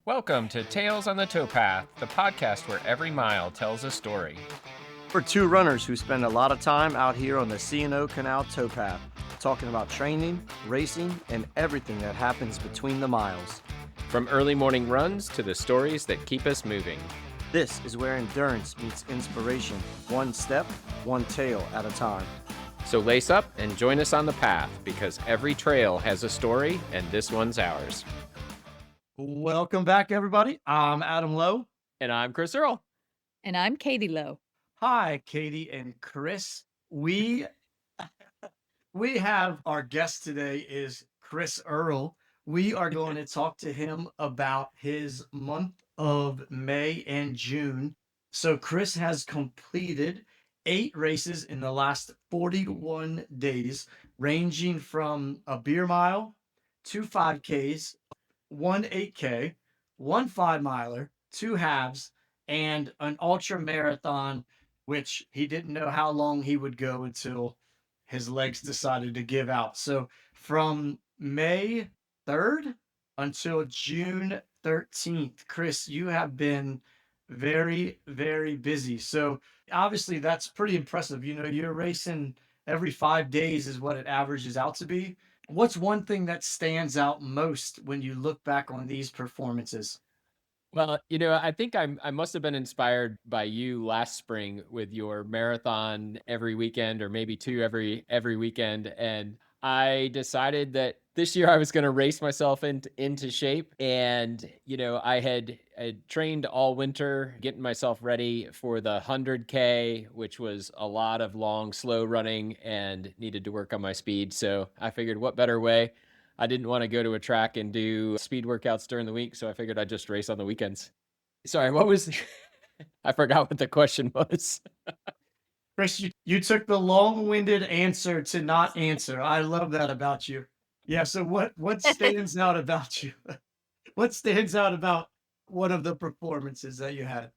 Welcome to Tales on the Towpath, the podcast where every mile tells a story. We're two runners who spend a lot of time out here on the C&O Canal towpath, talking about training, racing, and everything that happens between the miles. From early morning runs to the stories that keep us moving. This is where endurance meets inspiration, one step, one tail at a time. So lace up and join us on the path, because every trail has a story, and this one's ours. Welcome back, everybody. I'm Adam Lowe. And I'm Chris Earl. And I'm Katie Lowe. Hi, Katie and Chris. We have our guest today is Chris Earl. We are going to talk to him about his month of May and June. So Chris has completed 8 races in the last 41 days, ranging from a beer mile, 2 5Ks, 1 8K, 1 5-miler, 2 halves, and an ultra marathon, which he didn't know how long he would go until his legs decided to give out. So from May 3rd until June 13th, Chris, you have been very, very busy. So obviously that's pretty impressive. You know, you're racing every 5 days is what it averages out to be. What's one thing that stands out most when you look back on these performances? Well, I think I must have been inspired by you last spring with your marathon every weekend, or maybe 2 every weekend, and I decided that this year I was going to race myself into shape. And I had trained all winter, getting myself ready for the 100K, which was a lot of long, slow running, and needed to work on my speed. So I figured, what better way? I didn't want to go to a track and do speed workouts during the week, so I figured I'd just race on the weekends. Sorry, what was I forgot what the question was. Chris, you took the long-winded answer to not answer. I love that about you. Yeah, so what stands out about you? What stands out about one of the performances that you had?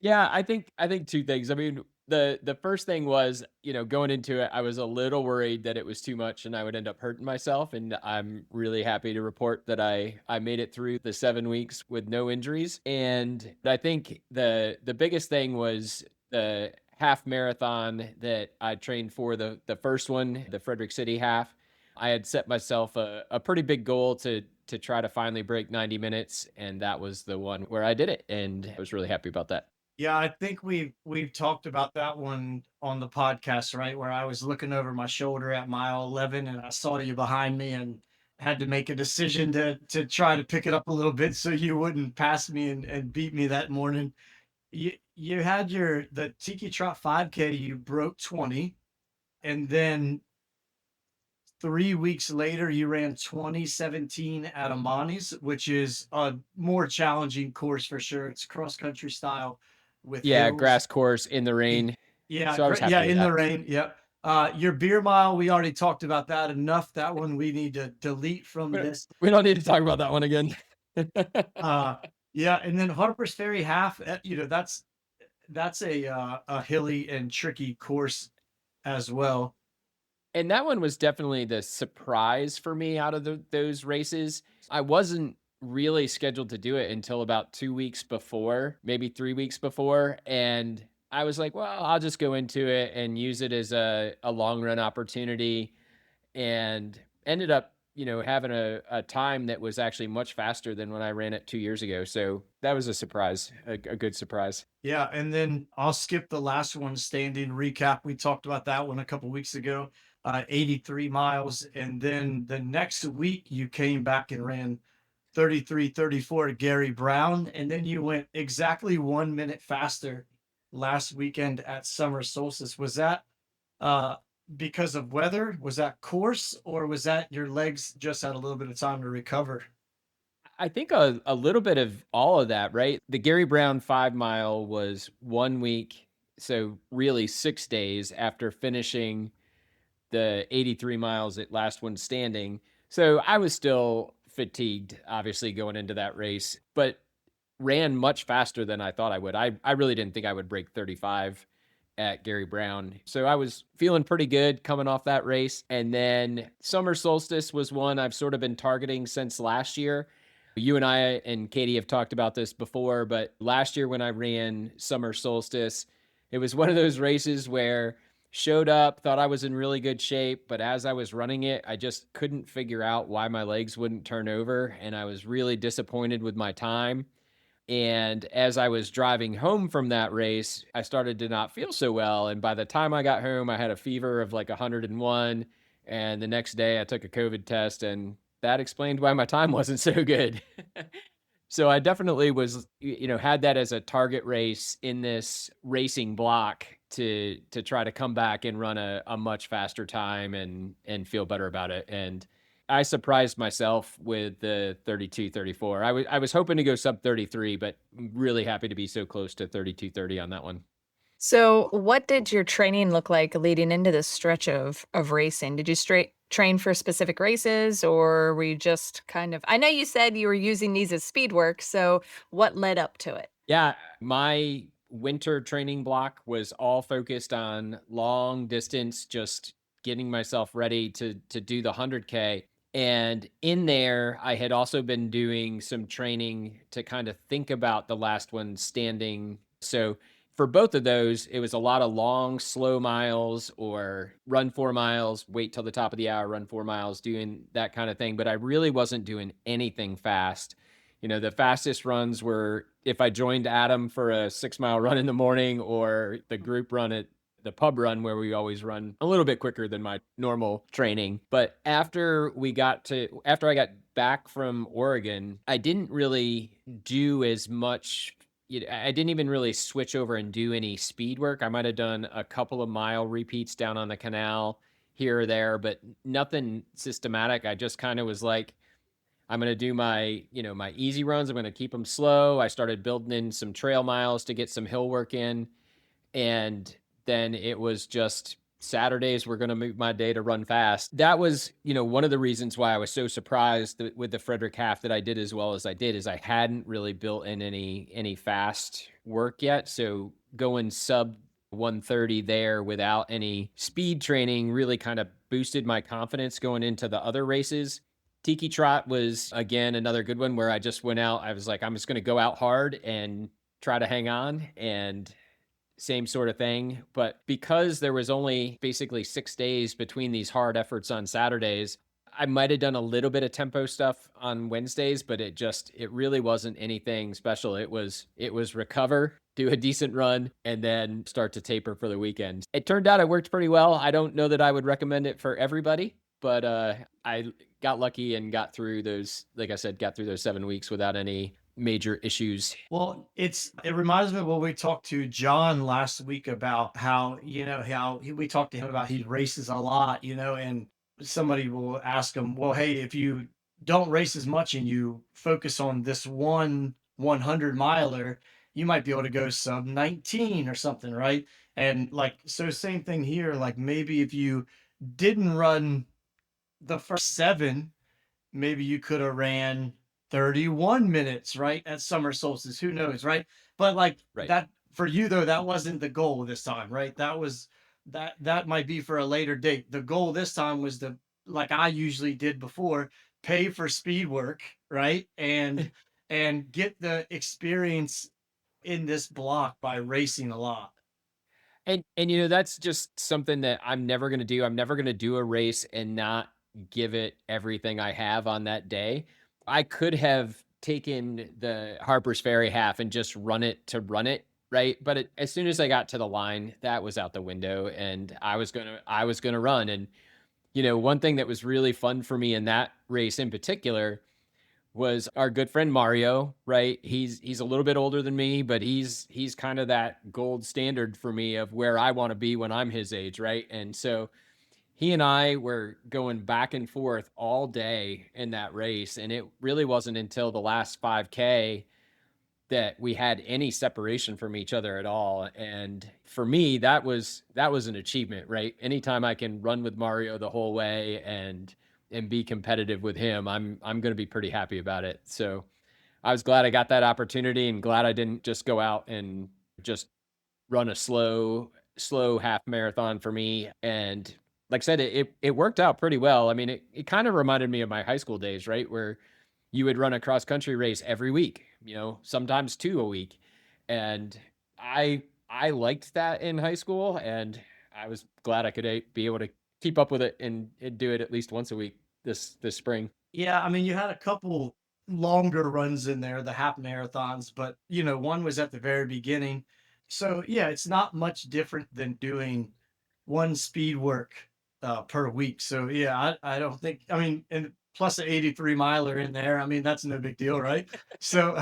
Yeah, I think 2 things. I mean, the first thing was, going into it, I was a little worried that it was too much and I would end up hurting myself, and I'm really happy to report that I made it through the 7 weeks with no injuries. And I think the biggest thing was the half marathon that I trained for, the first one, the Frederick City half. I had set myself a pretty big goal to try to finally break 90 minutes, and that was the one where I did it, and I was really happy about that. Yeah, I think we've talked about that one on the podcast, right? Where I was looking over my shoulder at mile 11 and I saw you behind me and had to make a decision to try to pick it up a little bit so you wouldn't pass me and beat me that morning. You had the Tiki Trot 5K, you broke 20, and then 3 weeks later you ran 2017 at Amani's, which is a more challenging course for sure. It's cross country style with Yeah, hills. grass course in the rain. Yeah, So I was happy yeah, with in that. the rain. Yep. Your beer mile, we already talked about that enough. That one we need to delete from We this. we don't need to talk about that one again. Uh, yeah, and then Harper's Ferry half. That's a hilly and tricky course as well. And that one was definitely the surprise for me out of those races. I wasn't really scheduled to do it until about 2 weeks before, maybe 3 weeks before, and I was like, "Well, I'll just go into it and use it as a long run opportunity," and ended up, having a time that was actually much faster than when I ran it 2 years ago. So that was a surprise, a good surprise. Yeah, and then I'll skip the last one, standing recap. We talked about that one a couple weeks ago. 83 miles, and then the next week you came back and ran 33:34 at Gary Brown, and then you went exactly 1 minute faster last weekend at Summer Solstice. Was that uh, because of weather? Was that course, or was that your legs just had a little bit of time to recover? I think a little bit of all of that, right? The Gary Brown 5 mile was 1 week. So really 6 days after finishing the 83 miles at last one standing. So I was still fatigued, obviously, going into that race, but ran much faster than I thought I would. I really didn't think I would break 35 at Gary Brown. So I was feeling pretty good coming off that race. And then Summer Solstice was one I've sort of been targeting since last year. You and I and Katie have talked about this before, but last year when I ran summer solstice, it was one of those races where showed up, thought I was in really good shape, but as I was running it, I just couldn't figure out why my legs wouldn't turn over, and I was really disappointed with my time. And as I was driving home from that race, I started to not feel so well. And by the time I got home, I had a fever of like 101. And the next day, I took a COVID test, and that explained why my time wasn't so good. So I definitely was, had that as a target race in this racing block to try to come back and run a much faster time and feel better about it. And I surprised myself with the 32:34. I was hoping to go sub 33, but really happy to be so close to 32:30 on that one. So, what did your training look like leading into this stretch of racing? Did you straight train for specific races or were you just kind of I know you said you were using these as speed work, so what led up to it? Yeah, my winter training block was all focused on long distance, just getting myself ready to do the 100K. And in there, I had also been doing some training to kind of think about the last one standing. So for both of those, it was a lot of long, slow miles or run 4 miles, wait till the top of the hour, run 4 miles, doing that kind of thing. But I really wasn't doing anything fast. The fastest runs were if I joined Adam for a 6 mile run in the morning or the group run at the pub run where we always run a little bit quicker than my normal training. But after I got back from Oregon, I didn't really do as much. I didn't even really switch over and do any speed work. I might have done a couple of mile repeats down on the canal here or there, but nothing systematic. I just kind of was like, I'm going to do my easy runs. I'm going to keep them slow. I started building in some trail miles to get some hill work in. And then it was just Saturdays were going to make my day to run fast. That was, one of the reasons why I was so surprised with the Frederick half that I did as well as I did is I hadn't really built in any fast work yet. So going sub 130 there without any speed training really kind of boosted my confidence going into the other races. Tiki Trot was again another good one where I just went out. I was like, I'm just going to go out hard and try to hang on. And same sort of thing. But because there was only basically 6 days between these hard efforts on Saturdays, I might have done a little bit of tempo stuff on Wednesdays, but it really wasn't anything special. It was recover, do a decent run, and then start to taper for the weekend. It turned out it worked pretty well. I don't know that I would recommend it for everybody, but I got lucky and got through those, like I said, got through those 7 weeks without any major issues. Well, it reminds me of what we talked to John last week about how, we talked to him about he races a lot, and somebody will ask him, well, hey, if you don't race as much and you focus on this one 100 miler, you might be able to go sub 19 or something, right? And like, so same thing here, like maybe if you didn't run the first seven, maybe you could have ran 31 minutes, right? At summer solstice, who knows, right? But like Right. that for you though, that wasn't the goal this time, right? That might be for a later date. The goal this time was to, like I usually did before, pay for speed work, right? And get the experience in this block by racing a lot. And that's just something that I'm never gonna do. I'm never gonna do a race and not give it everything I have on that day. I could have taken the Harper's Ferry half and just run it to run it, right? But as soon as I got to the line, that was out the window, and I was gonna run. And one thing that was really fun for me in that race in particular was our good friend Mario, right? He's a little bit older than me, but he's kind of that gold standard for me of where I want to be when I'm his age, right? And so he and I were going back and forth all day in that race, and it really wasn't until the last 5K that we had any separation from each other at all. And for me, that was an achievement, right? Anytime I can run with Mario the whole way and be competitive with him, I'm going to be pretty happy about it. So I was glad I got that opportunity and glad I didn't just go out and just run a slow half marathon for me. And like I said, it worked out pretty well. I mean, it kind of reminded me of my high school days, right? Where you would run a cross country race every week, sometimes 2 a week. And I liked that in high school, and I was glad I could be able to keep up with it and do it at least once a week this spring. Yeah, I mean, you had a couple longer runs in there, the half marathons, but one was at the very beginning. So yeah, it's not much different than doing one speed work per week. So yeah, I don't think, I mean, and plus an 83 miler in there, I mean, that's no big deal, right? So,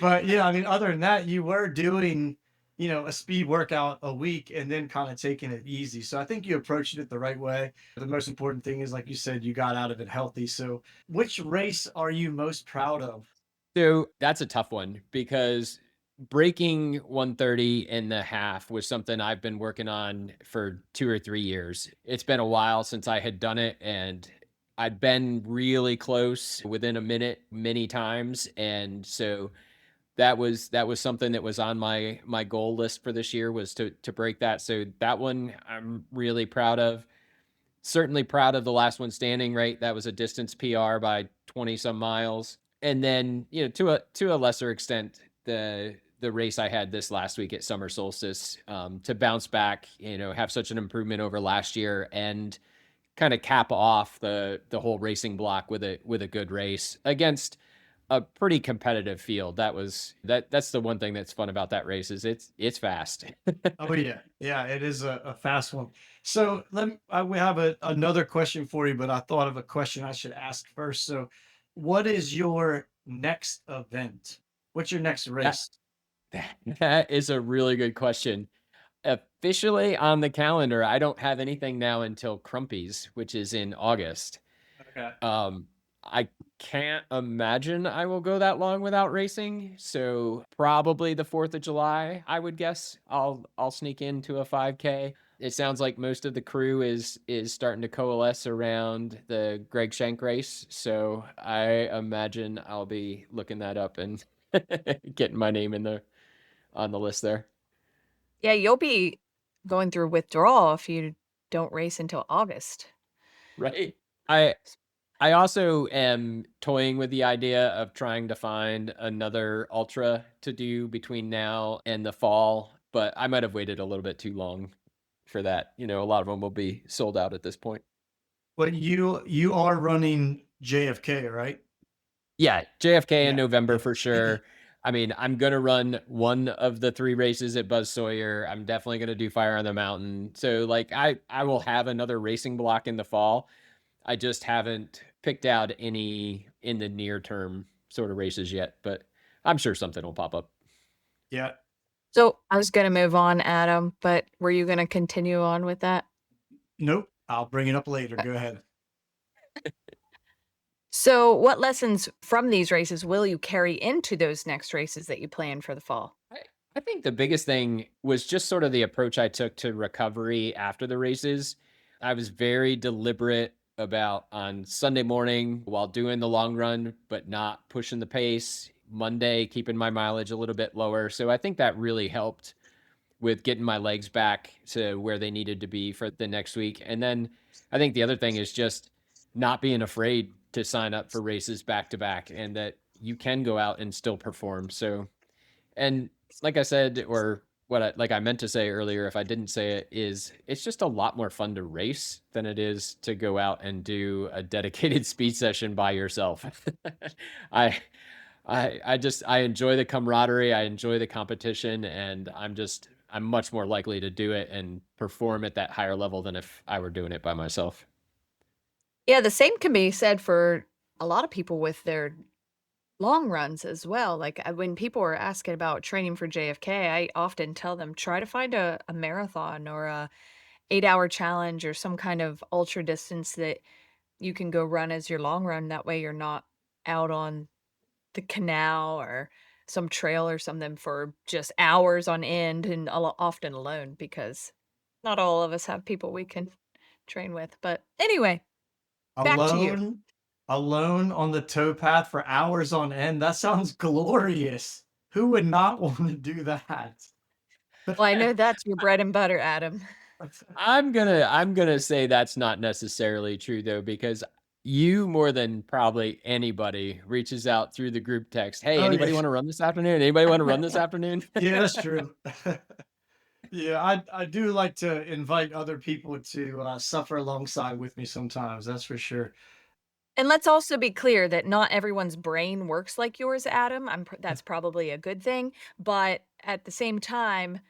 but yeah, I mean, other than that, you were doing, a speed workout a week and then kind of taking it easy. So I think you approached it the right way. The most important thing is, like you said, you got out of it healthy. So which race are you most proud of? So that's a tough one because breaking 130 and a half was something I've been working on for 2 or 3 years. It's been a while since I had done it, and I'd been really close within a minute many times. And so that was something that was on my goal list for this year, was to break that. So that one I'm really proud of. Certainly proud of the last one standing, right? That was a distance PR by 20 some miles. And then, to a lesser extent, the race I had this last week at summer solstice, to bounce back, have such an improvement over last year, and kind of cap off the whole racing block with a good race against a pretty competitive field. That's the one thing that's fun about that race, is it's fast. Oh yeah, yeah, it is a fast one. So we have another question for you, but I thought of a question I should ask first. So, what is your next event? What's your next That race? that is a really good question. Officially on the calendar, I don't have anything now until Crumpy's, which is in August. Okay. I can't imagine I will go that long without racing, so probably the 4th of July, I would guess. I'll sneak into a 5K. It sounds like most of the crew is starting to coalesce around the Greg Shank race, so I imagine I'll be looking that up and getting my name on the list there. Yeah, you'll be going through withdrawal if you don't race until August. Right. I I also am toying with the idea of trying to find another ultra to do between now and the fall, but I might have waited a little bit too long for that. A lot of them will be sold out at this point. But you are running JFK, right? Yeah, JFK in Yeah, November yeah. for sure. I mean, I'm gonna run one of the 3 races at Buzz Sawyer. I'm definitely gonna do Fire on the Mountain. So, like, I will have another racing block in the fall. I just haven't picked out any in the near term sort of races yet, but I'm sure something will pop up. Yeah. So I was going to move on, Adam, but were you going to continue on with that? Nope. I'll bring it up later. Go ahead. So, what lessons from these races will you carry into those next races that you plan for the fall? I, I think the biggest thing was just sort of the approach I took to recovery after the races. I was very deliberate about on Sunday morning while doing the long run, but not pushing the pace. Monday, keeping my mileage a little bit lower. So I think that really helped with getting my legs back to where they needed to be for the next week. And then I think the other thing is just not being afraid to sign up for races back to back, and that you can go out and still perform. So, and like I said, or like I meant to say earlier, if I didn't say it, is it's just a lot more fun to race than it is to go out and do a dedicated speed session by yourself. I I enjoy the camaraderie, I enjoy the competition, and I'm much more likely to do it and perform at that higher level than if I were doing it by myself. Yeah, the same can be said for a lot of people with their long runs as well. Like when people are asking about training for JFK, I often tell them try to find a marathon or a 8-hour challenge or some kind of ultra distance that you can go run as your long run. That way you're not out on the canal or some trail or something for just hours on end and often alone because not all of us have people we can train with. But anyway, back to you. Alone, alone on the towpath for hours on end. That sounds glorious. Who would not want to do that? Well, I know that's your bread and butter, Adam. I'm gonna say that's not necessarily true though, because You more than probably anybody reaches out through the group text. Hey, Oh yeah, anybody want to run this afternoon? Anybody want to run this afternoon? yeah, that's true. Yeah, I do like to invite other people to suffer alongside with me sometimes. That's for sure. And let's also be clear that not everyone's brain works like yours, Adam. That's probably a good thing, but at the same time,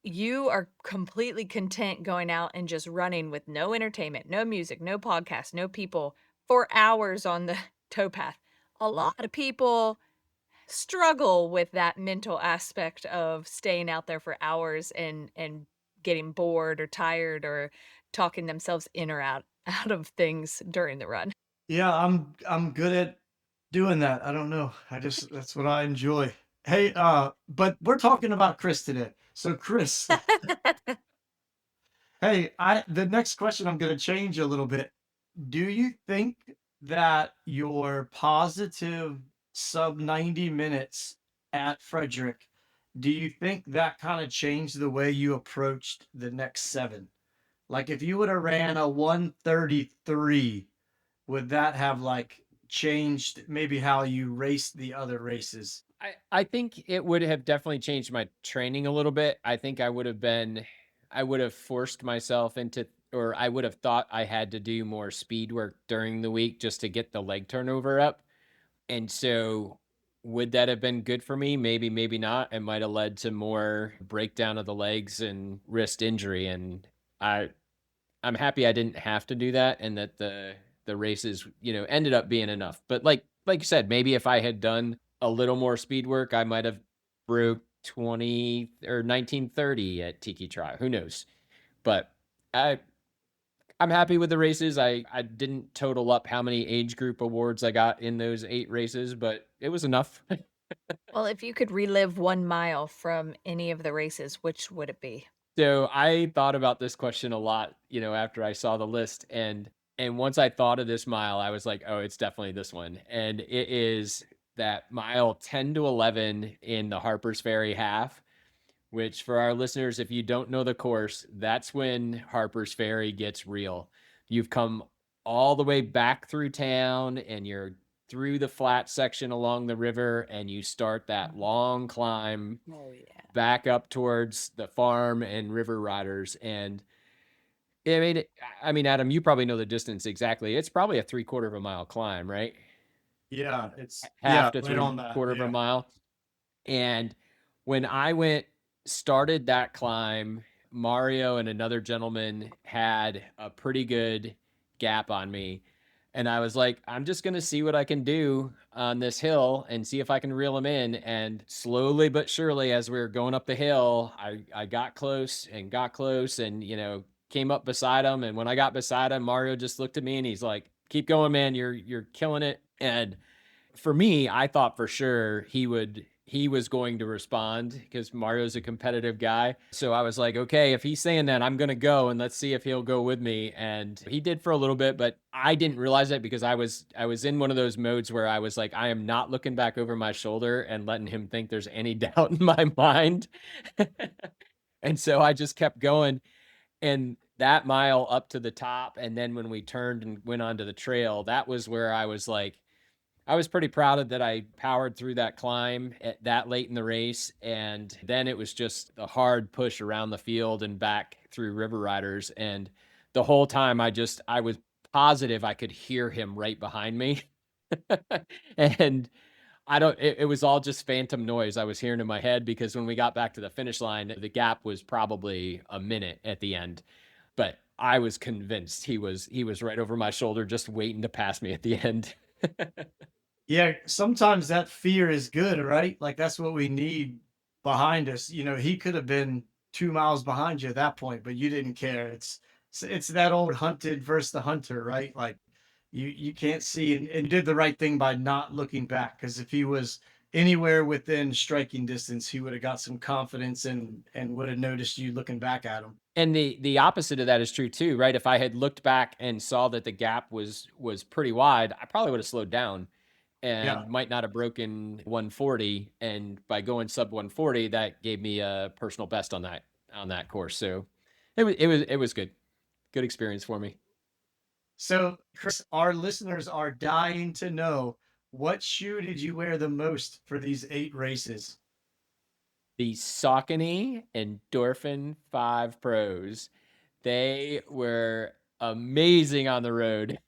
you are completely content going out and just running with no entertainment, no music, no podcast, no people for hours on the towpath. A lot of people struggle with that mental aspect of staying out there for hours and getting bored or tired or talking themselves in or out out of things during the run. Yeah, I'm good at doing that. I don't know. I just that's what I enjoy. Hey, but we're talking about Chris today. So Chris, hey, I the next question I'm going to change a little bit. Do you think that your positive sub 90 minutes at Frederick, do you think that kind of changed the way you approached the next seven? Like if you would have ran a 133, would that have like changed maybe how you raced the other races? I think it would have definitely changed my training a little bit. I think I would have forced myself into, or I would have thought I had to do more speed work during the week just to get the leg turnover up. And so would that have been good for me? Maybe, maybe not. It might have led to more breakdown of the legs and wrist injury. And I I'm happy I didn't have to do that and that the races, ended up being enough. But like you said, maybe if I had done a little more speed work, I might have broke 20 or 1930 at Tiki Try. Who knows? But I I'm happy with the races. I didn't total up how many age group awards I got in those 8 races, but it was enough. Well, if you could relive 1 mile from any of the races, which would it be? So I thought about this question a lot, after I saw the list, and once I thought of this mile, I was like, oh, it's definitely this one. And it is that mile 10 to 11 in the Harper's Ferry half, which for our listeners, if you don't know the course, that's when Harper's Ferry gets real. You've come all the way back through town and you're through the flat section along the river and you start that long climb Oh, yeah. back up towards the farm and river riders. And I mean, Adam, you probably know the distance exactly. It's probably a 3/4 of a mile climb, right? Yeah, it's Half yeah, to right three on that. quarter of a Yeah. mile. And when I started that climb, Mario and another gentleman had a pretty good gap on me. And I was like, I'm just going to see what I can do on this hill and see if I can reel him in. And slowly but surely, as we were going up the hill, I got close and got close and, came up beside him. And when I got beside him, Mario just looked at me and he's like, keep going, man. You're killing it. And for me, I thought for sure he was going to respond because Mario's a competitive guy. So I was like, okay, if he's saying that, I'm going to go and let's see if he'll go with me. And he did for a little bit, but I didn't realize it because I was in one of those modes where I was like, I am not looking back over my shoulder and letting him think there's any doubt in my mind. And so I just kept going, and that mile up to the top and then when we turned and went onto the trail, that was where I was like, I was pretty proud of that I powered through that climb at that late in the race. And then it was just a hard push around the field and back through River Riders. And the whole time I was positive I could hear him right behind me. And it was all just phantom noise I was hearing in my head because when we got back to the finish line, the gap was probably a minute at the end. But I was convinced he was right over my shoulder, just waiting to pass me at the end. Yeah, sometimes that fear is good, right? Like that's what we need behind us. You know, he could have been 2 miles behind you at that point, but you didn't care. It's that old hunted versus the hunter, right? Like you can't see and did the right thing by not looking back. Because if he was anywhere within striking distance, he would have got some confidence and would have noticed you looking back at him. And the opposite of that is true too, right? If I had looked back and saw that the gap was pretty wide, I probably would have slowed down Yeah. and might not have broken 140. And by going sub 140, that gave me a personal best on that course. So it was good. Good experience for me. So, Chris, our listeners are dying to know, what shoe did you wear the most for these 8 races? The Saucony Endorphin 5 Pros. They were amazing on the road.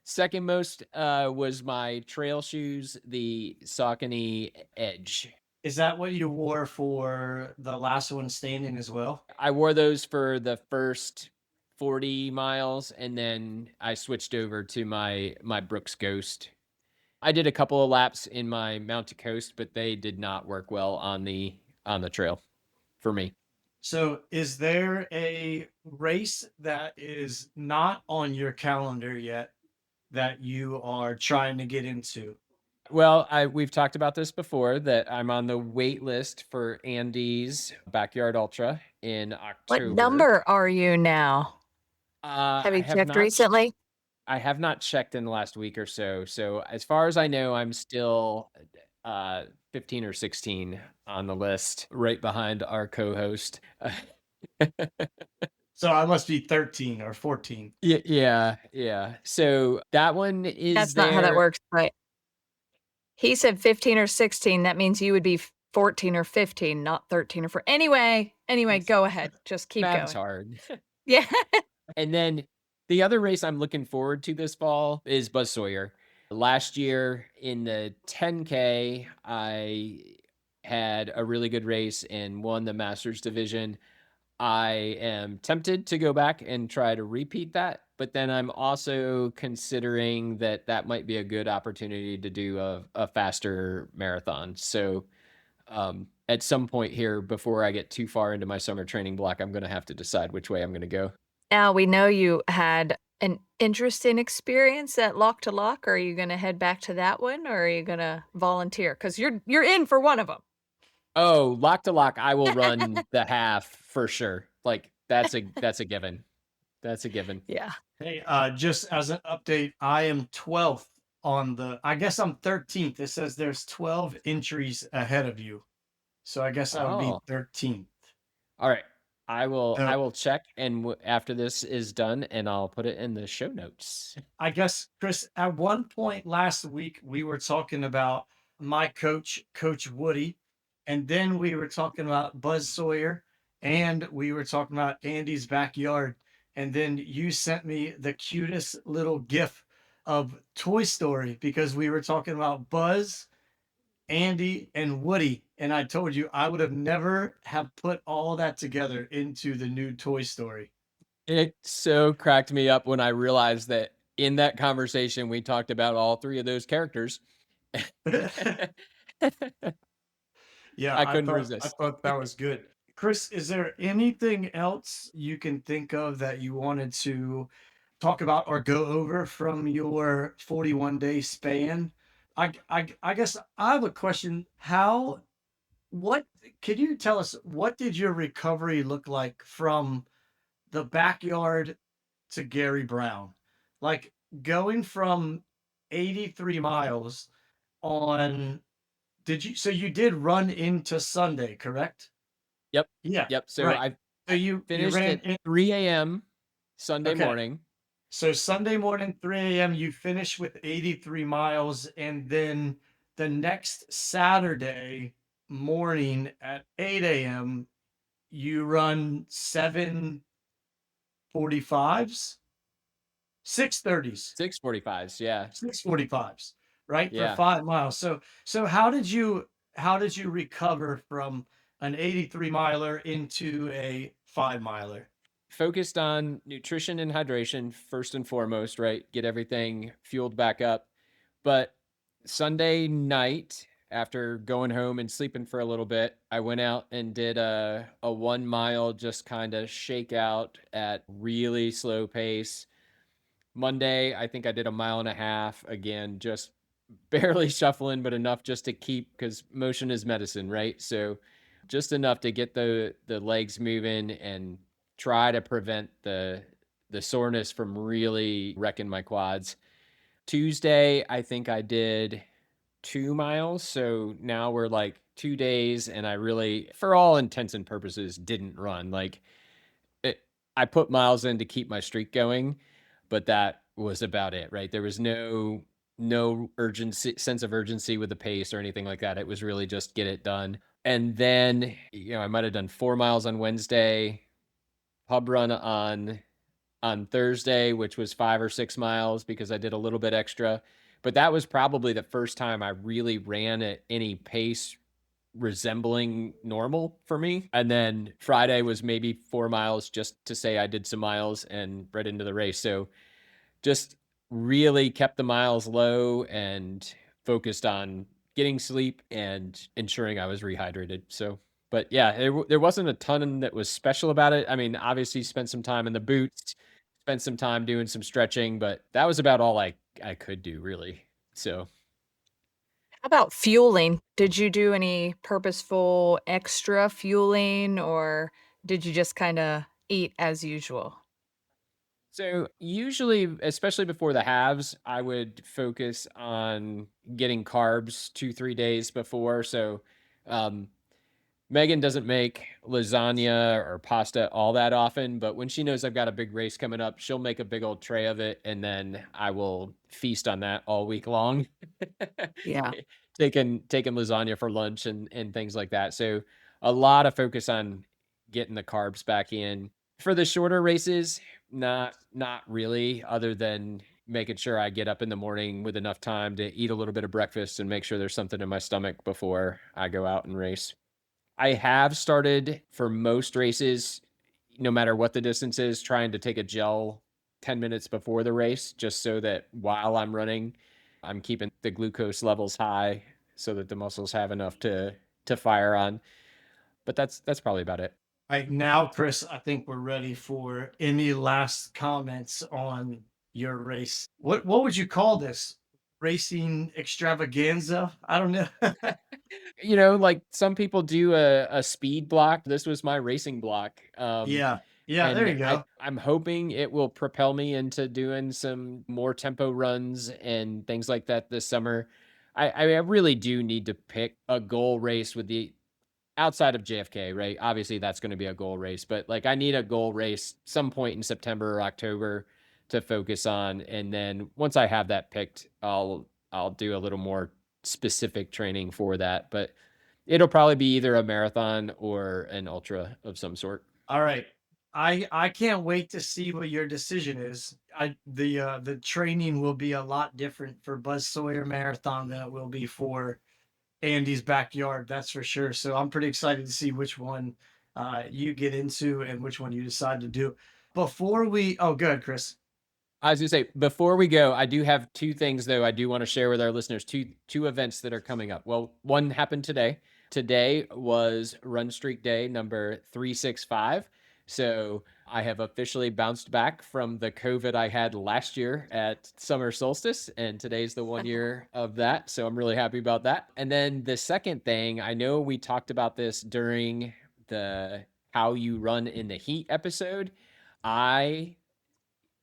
Second most was my trail shoes, the Saucony Edge. Is that what you wore for the last one standing as well? I wore those for the first 40 miles, and then I switched over to my Brooks Ghost. I did a couple of laps in my Mountain Coast, but they did not work well on the trail for me. So, is there a race that is not on your calendar yet that you are trying to get into? Well, we've talked about this before that I'm on the wait list for Andy's Backyard Ultra in What October. number are you now? Uh, Have I you have checked not recently? I have not checked in the last week or so. So as far as I know, I'm still 15 or 16 on the list, right behind our co-host. So, I must be 13 or 14. Yeah, yeah. So that one is That's not how that there. works, right? He said 15 or 16. That means you would be 14 or 15, not 13 or 4. Anyway, go ahead. Just keep Math's going. hard. Yeah. And then the other race I'm looking forward to this fall is Buzz Sawyer. Last year in the 10K, I had a really good race and won the Masters division. I am tempted to go back and try to repeat that, but then I'm also considering that that might be a good opportunity to do a faster marathon. So at some point here, before I get too far into my summer training block, I'm going to have to decide which way I'm going to go. Now we know you had an interesting experience at Lock to Lock. Are you gonna head back to that one, or are you gonna volunteer? Because you're in for one of them. Oh, lock to lock, I will run the half for sure. Like that's a given. That's a given. Yeah. Hey, just as an update, I am 12th on I guess I'm 13th. It says there's 12 entries ahead of you. So I guess I would be Oh, 13th. all right. I So will check and after this is done and I'll put it in the show notes. I guess, Chris, at one point last week, we were talking about my coach, Coach Woody, and then we were talking about Buzz Sawyer, and we were talking about Andy's backyard. And then you sent me the cutest little gif of Toy Story because we were talking about Buzz, Andy, and Woody. And I told you I would have never have put all that together into the new Toy Story. It so cracked me up when I realized that in that conversation we talked about all three of those characters. Yeah, I I couldn't thought I resist. thought that was good. Chris, is there anything else you can think of that you wanted to talk about or go over from your 41-day span? I guess I have a question. What can you tell us, what did your recovery look like from the backyard to Gary Brown? Like going from 83 miles on so you did run into Sunday, correct? Yep. Yeah, Yep. So right. I So you finished ran at in 3 a.m. Sunday okay. morning. So Sunday morning, 3 a.m., you finish with 83 miles, and then the next Saturday morning at 8 a.m., you run 7:45s, 6:30s, 6:45s. Yeah. 6:45s, right? For Yeah. 5 miles. So how did you recover from an 83 miler into a 5 miler? Focused on nutrition and hydration first and foremost, right? Get everything fueled back up. But Sunday night, after going home and sleeping for a little bit, I went out and did a 1 mile just kind of shakeout at really slow pace. Monday, I think I did a mile and a half again, just barely shuffling, but enough just to keep because motion is medicine, right? So just enough to get the legs moving and try to prevent the soreness from really wrecking my quads. Tuesday, I think I did 2 miles. So now we're like 2 days, and I really, for all intents and purposes, didn't run. Like it, I put miles in to keep my streak going, but that was about it, right? There was no urgency sense of urgency with the pace or anything like that. It was really just get it done. And then, I might have done 4 miles on Wednesday, pub run on Thursday, which was 5 or 6 miles because I did a little bit extra. But that was probably the first time I really ran at any pace resembling normal for me. And then Friday was maybe 4 miles just to say I did some miles and right into the race. So just really kept the miles low and focused on getting sleep and ensuring I was rehydrated. So, but yeah, there wasn't a ton that was special about it. I mean, obviously spent some time in the boots, spent some time doing some stretching, but that was about all I could do really. So, How about fueling? Did you do any purposeful extra fueling, or did you just kinda eat as usual? so usually, especially before the halves, I would focus on getting carbs 2, 3 days before. So, um, Megan doesn't make lasagna or pasta all that often, but when she knows I've got a big race coming up, she'll make a big old tray of it, and then I will feast on that all week long. Yeah. Taking lasagna for lunch and things like that. So a lot of focus on getting the carbs back in. For the shorter races, not really, other than making sure I get up in the morning with enough time to eat a little bit of breakfast and make sure there's something in my stomach before I go out and race. I have started for most races, no matter what the distance is, trying to take a gel 10 minutes before the race, just so that while I'm running, I'm keeping the glucose levels high so that the muscles have enough to fire on. But that's probably about it. Right now, Chris, I think we're ready for any last comments on your race. What would you call this? Racing extravaganza? I don't know. Like some people do a speed block. This was my racing block. Yeah. Yeah, there And you go. I'm hoping it will propel me into doing some more tempo runs and things like that this summer. I really do need to pick a goal race with the outside of JFK, right? Obviously, that's going to be a goal race, but like I need a goal race some point in September or October to focus on, and then once I have that picked, I'll do a little more specific training for that. But it'll probably be either a marathon or an ultra of some sort. All right. I can't wait to see what your decision is. The training will be a lot different for Buzz Sawyer Marathon than it will be for Andy's backyard, that's for sure. So I'm pretty excited to see which one you get into and which one you decide to do. Before we, oh, good, Chris. I was gonna say, before we go, I do have two things though I do want to share with our listeners. Two events that are coming up. Well, one happened today. Today was Run Streak Day number 365. So I have officially bounced back from the COVID I had last year at summer solstice, and today's the 1 year of that. So I'm really happy about that. And then the second thing, I know we talked about this during the How You Run in the Heat episode. I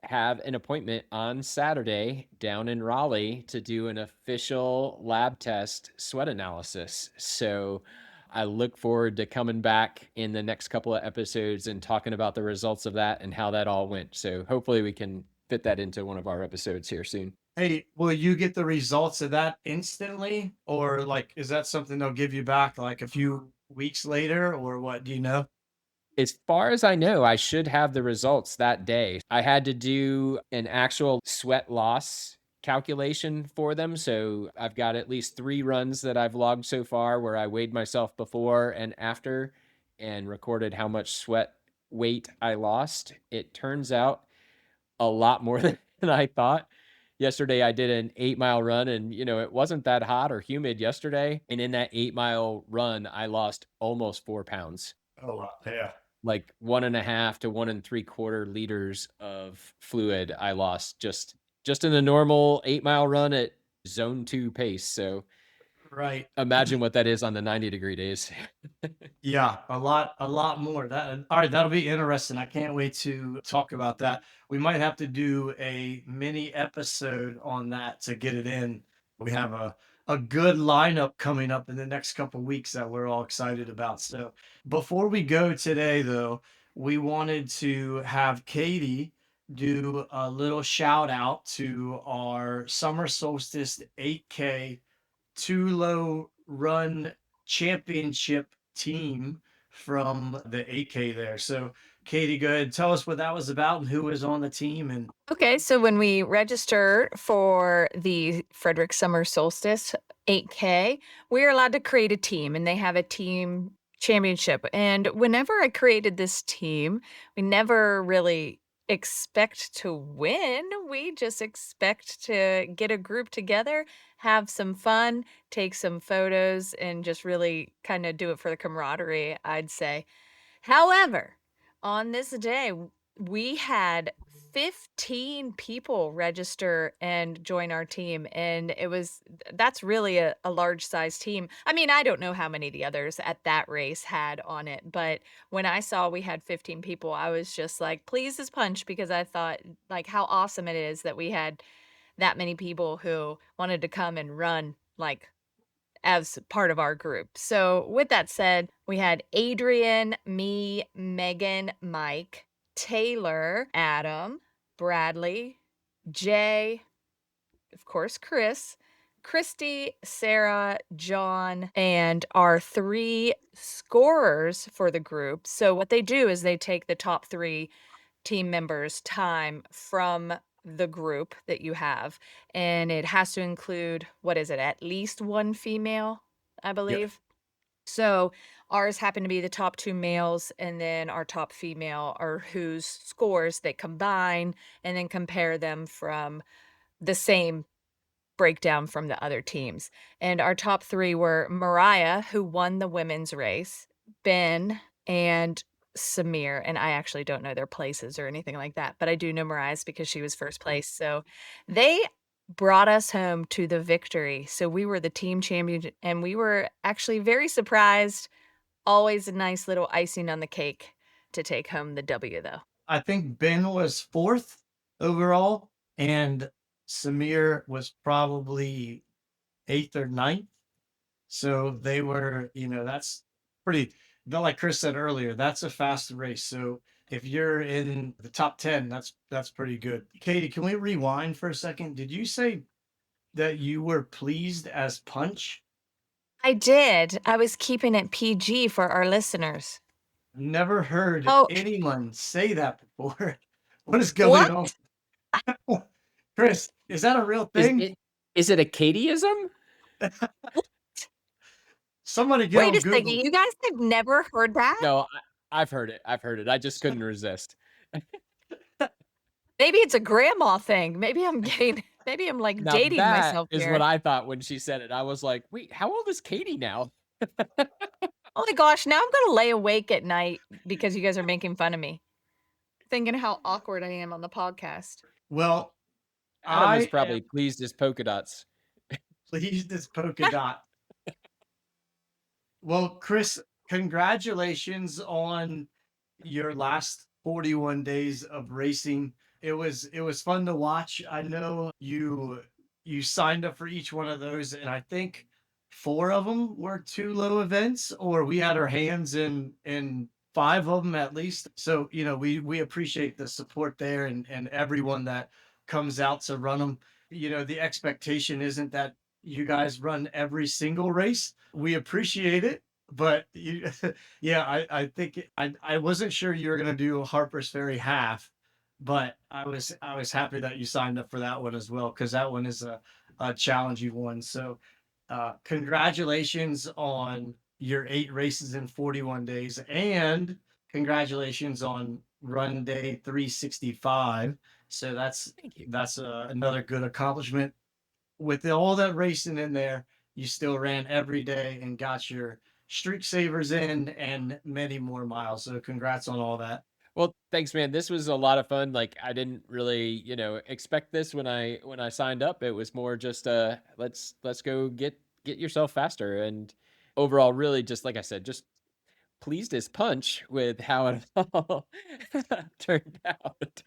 have an appointment on Saturday down in Raleigh to do an official lab test sweat analysis. So I look forward to coming back in the next couple of episodes and talking about the results of that and how that all went. So hopefully we can fit that into one of our episodes here soon. Hey, will you get the results of that instantly? Or like, is that something they'll give you back like a few weeks later or what? Do you know? As far as I know, I should have the results that day. I had to do an actual sweat loss calculation for them. So I've got at least 3 runs that I've logged so far where I weighed myself before and after and recorded how much sweat weight I lost. It turns out a lot more than I thought. Yesterday, I did an 8 mile run, and it wasn't that hot or humid yesterday. And in that 8 mile run, I lost almost 4 pounds, Oh, wow. Yeah. like 1.5 to 1 3/4 liters of fluid I lost just in a normal 8 mile run at zone 2 pace. So Right. imagine what that is on the 90-degree days. Yeah, a lot more. That all right, that'll be interesting. I can't wait to talk about that. We might have to do a mini episode on that to get it in. We have a good lineup coming up in the next couple weeks that we're all excited about. So before we go today, though, we wanted to have Katie do a little shout out to our summer solstice 8K Tulo Run Championship team from the 8K there. So, Katie, go ahead and tell us what that was about and who was on the team. And Okay, so when we register for the Frederick Summer Solstice 8K, we're allowed to create a team and they have a team championship. And whenever I created this team, we never really expect to win. We just expect to get a group together, have some fun, take some photos, and just really kind of do it for the camaraderie, I'd say. However, on this day, we had 15 people register and join our team, and that's really a large size team. I mean, I don't know how many the others at that race had on it, but when I saw we had 15 people, I was just like, pleased as punch because I thought like how awesome it is that we had that many people who wanted to come and run like as part of our group. So, with that said, we had Adrian, me, Megan, Mike, Taylor, Adam, Bradley, Jay, of course, Chris, Christy, Sarah, John, and our three scorers for the group. So, what they do is they take the top three team members' time from the group that you have, and it has to include, what is it, at least one female, I yep, believe. So ours happen to be the top two males, and then our top female are whose scores they combine and then compare them from the same breakdown from the other teams. And our top 3 were Mariah, who won the women's race, Ben, and Samir, and I actually don't know their places or anything like that, but I do know Mariah's because she was first place. So they brought us home to the victory. So we were the team champion and we were actually very surprised. Always a nice little icing on the cake to take home the W though. I think Ben was fourth overall, and Samir was probably eighth or ninth. So they were, that's pretty, but like Chris said earlier, that's a fast race. So if you're in the top 10, that's pretty good. Katie, can we rewind for a second? Did you say that you were pleased as punch? I did. I was keeping it PG for our listeners. Never heard Oh, anyone say that before. What is going what? on? Chris, is that a real Is thing? it is it a Katieism? Somebody get Wait on a second, Google. you guys have never heard that? No, I've heard it. I've heard it. I just couldn't resist. Maybe it's a grandma thing. Maybe I'm, like, Now dating that myself is what here. I thought when she said it. I was like, "Wait, how old is Katie now?" Oh my gosh, now I'm gonna lay awake at night because you guys are making fun of me, thinking how awkward I am on the podcast. Well, Adam is I am probably pleased as polka dots. pleased as polka dot. Well, Chris, congratulations on your last 41 days of racing. It was fun to watch. I know you signed up for each one of those, and I think four of them were two low events, or we had our hands in five of them at least. So we appreciate the support there and everyone that comes out to run them. The expectation isn't that you guys run every single race. We appreciate it, but yeah, I think I wasn't sure you were gonna do Harper's Ferry half, but I was happy that you signed up for that one as well because that one is a challenging one. So, congratulations on your 8 races in 41 days, and congratulations on run day 365. So that's Thank you. that's another good accomplishment. With all that racing in there, you still ran every day and got your streak savers in and many more miles. So congrats on all that. Well, thanks, man. This was a lot of fun. Like I didn't really, expect this when I signed up. It was more just let's go get yourself faster and overall really just like I said, just pleased as punch with how it all turned out.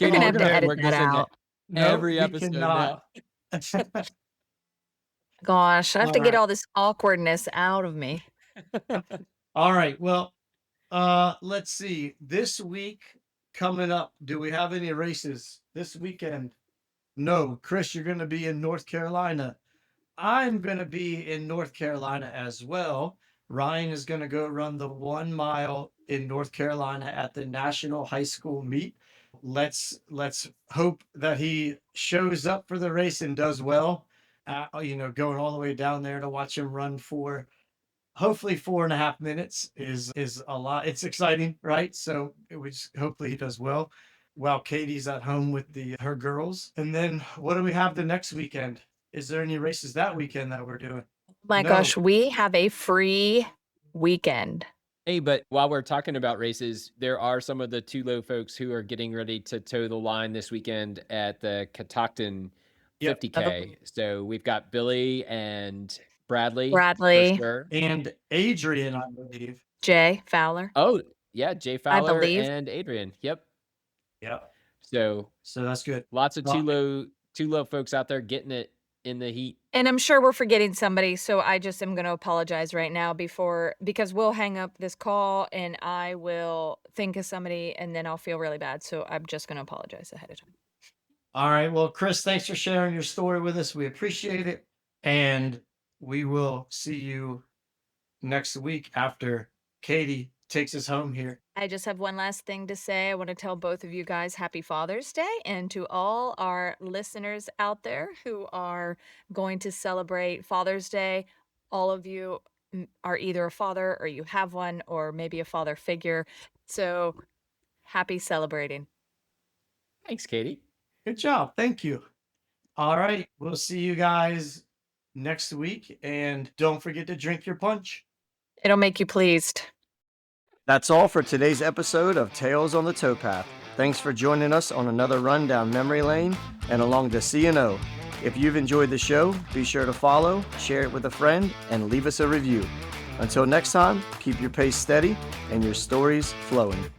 You're Katie, gonna Oh, we're have gonna to have to okay. edit work that this into out. No, every we episode cannot. now. Gosh, I have All to get right. all this awkwardness out of me. All right. Well, let's see. This week coming up? Do we have any races this weekend? No. Chris, you're going to be in North Carolina. I'm going to be in North Carolina as well. Ryan is going to go run the 1 mile in North Carolina at the National High School Meet. Let's hope that he shows up for the race and does well. Going all the way down there to watch him run for hopefully 4.5 minutes is a lot. It's exciting, right? So hopefully he does well while Katie's at home with her girls. And then what do we have the next weekend? Is there any races that weekend that we're doing? My No. gosh, we have a free weekend. Hey, but while we're talking about races, there are some of the Tulo folks who are getting ready to toe the line this weekend at the Catoctin Yep. 50K. So we've got Billy and Bradley for Bradley, sure. And Adrian, I believe. Jay Fowler, Oh, yeah, Jay I Fowler believe. and Adrian. Yep. Yep. So So that's good. lots of Well, Tulo folks out there getting it in the heat. And I'm sure we're forgetting somebody, so I just am gonna apologize right now because we'll hang up this call and I will think of somebody and then I'll feel really bad. So I'm just gonna apologize ahead of time. All right. Well, Chris, thanks for sharing your story with us. We appreciate it. And we will see you next week after Katie takes us home here. I just have one last thing to say. I want to tell both of you guys happy Father's Day, and to all our listeners out there who are going to celebrate Father's Day, all of you are either a father or you have one or maybe a father figure. So happy celebrating. Thanks, Katie. Good job. Thank you. All right. We'll see you guys next week. And don't forget to drink your punch. It'll make you pleased. That's all for today's episode of Tales on the Towpath. Thanks for joining us on another run down memory lane and along the C&O. If you've enjoyed the show, be sure to follow, share it with a friend, and leave us a review. Until next time, keep your pace steady and your stories flowing.